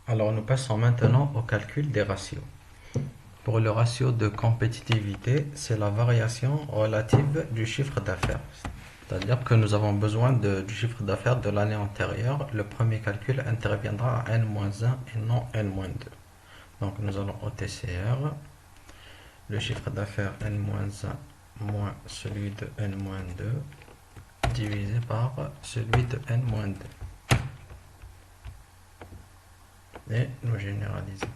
Alors nous passons maintenant au calcul des ratios. Pour le ratio de compétitivité, c'est la variation relative du chiffre d'affaires. C'est-à-dire que nous avons besoin du chiffre d'affaires de l'année antérieure. Le premier calcul interviendra à n-1 et non n-2. Donc nous allons au TCR. Le chiffre d'affaires n-1 moins celui de n-2 divisé par celui de n-2. Et nous généralisons.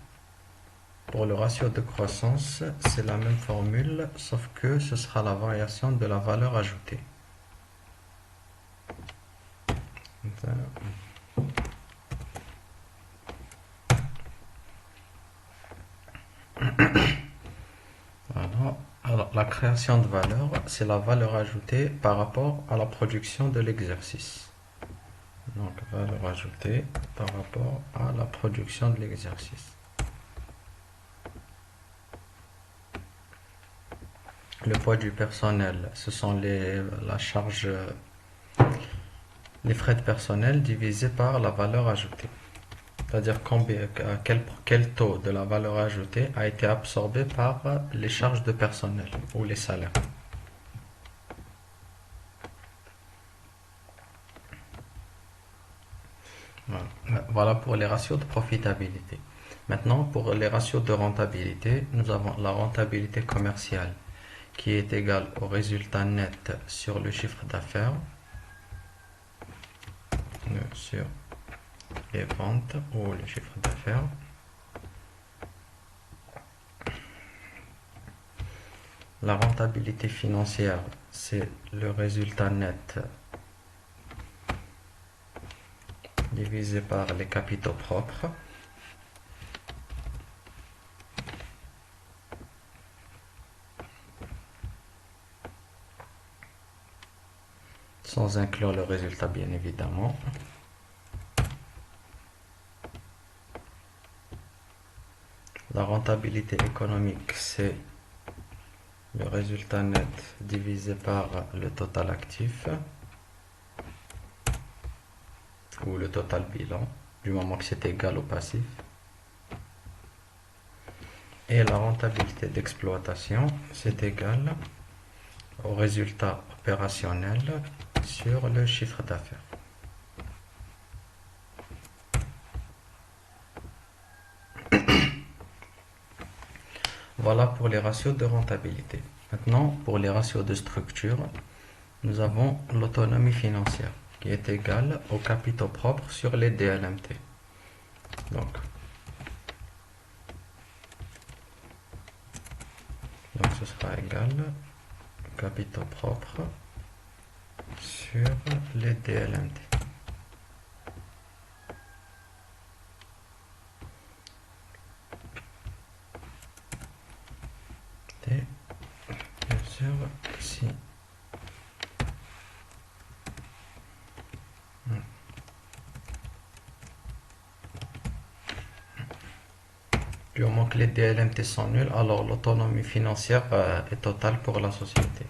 Pour le ratio de croissance, c'est la même formule, sauf que ce sera la variation de la valeur ajoutée. Voilà. Alors, la création de valeur, c'est la valeur ajoutée par rapport à la production de l'exercice. Donc, valeur ajoutée par rapport à la production de l'exercice. Le poids du personnel, ce sont la charge, les frais de personnel divisés par la valeur ajoutée. C'est-à-dire quel taux de la valeur ajoutée a été absorbé par les charges de personnel ou les salaires. Voilà pour les ratios de profitabilité. Maintenant, pour les ratios de rentabilité, nous avons la rentabilité commerciale qui est égale au résultat net sur le chiffre d'affaires, sur les ventes ou le chiffre d'affaires. La rentabilité financière, c'est le résultat net divisé par les capitaux propres. Sans inclure le résultat bien évidemment. La rentabilité économique, c'est le résultat net divisé par le total actif ou le total bilan, du moment que c'est égal au passif. Et la rentabilité d'exploitation, c'est égal au résultat opérationnel sur le chiffre d'affaires. Voilà pour les ratios de rentabilité. Maintenant, pour les ratios de structure, nous avons l'autonomie financière qui est égale aux capitaux propres sur les DLMT. Donc ce sera égal capitaux propres sur les DLMT. Et bien sûr, si du moment que les DLMT sont nuls, alors l'autonomie financière est totale pour la société.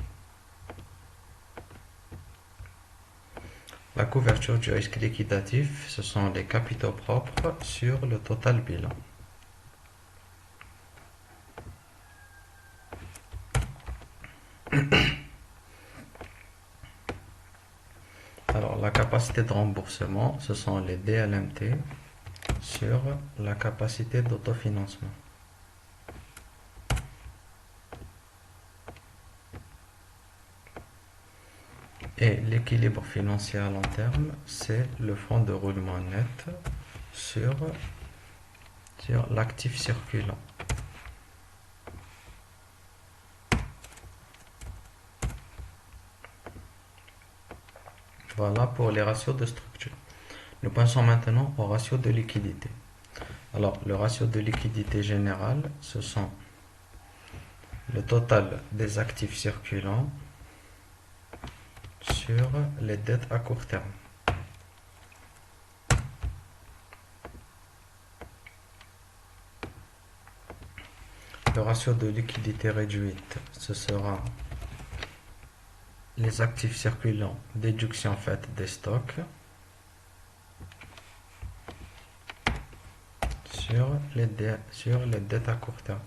La couverture du risque liquidatif, ce sont les capitaux propres sur le total bilan. Alors, la capacité de remboursement, ce sont les DLMT sur la capacité d'autofinancement. Et l'équilibre financier à long terme, c'est le fonds de roulement net sur l'actif circulant. Voilà pour les ratios de structure. Nous passons maintenant au ratio de liquidité. Alors, le ratio de liquidité générale, ce sont le total des actifs circulants sur les dettes à court terme. Le ratio de liquidité réduite, ce sera les actifs circulants, déduction faite des stocks, sur les dettes à court terme.